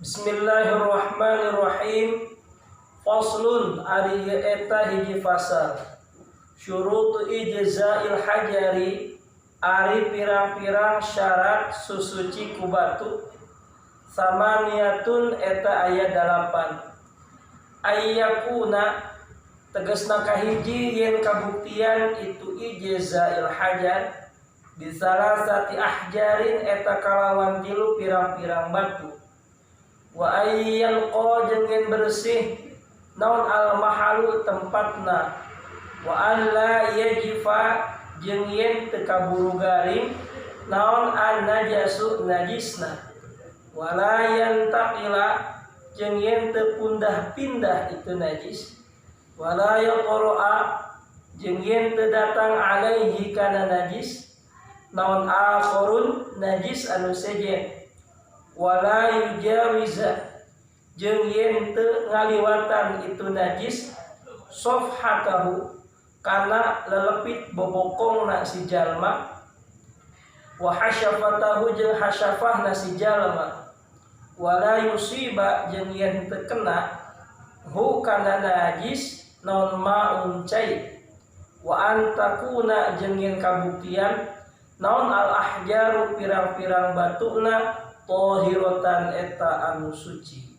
Bismillahirrahmanirrahim. Faslun ari eta hiji fasal. Syurutu ijza'il hajari ari pirang-pirang syarat susuci ku batu. Samaniyatun eta aya 8. Ayyakuna tegasna kahiji yen kabuktian itu ijza'il hajar bisalasati ahjarin eta kalawan tilu pirang-pirang batu. Wa ayyan qa jeung bersih naon al mahalu tempatna wa an la yajifa jeung yen teu kaburu garing naon an najasu najisna wa la yantaqila jeung yen teu pundah-pindah itu najis wa la yaqra'a jeung yen teu datang alaihi kana najis naon akharun najis anu sejen wala yujawiza jeung yen teu ngaliwatan itu najis sofhatahu kana lelepit bobokongna si jalma wa hasyafatahu jeung hasyafahna si jalma wala yusiba jeung yen teu kena hu kana najis naon maun cai wa antakuna jeung yen kabuktian naon al ahjaru pirang-pirang batuna tahiratan eta anu suci.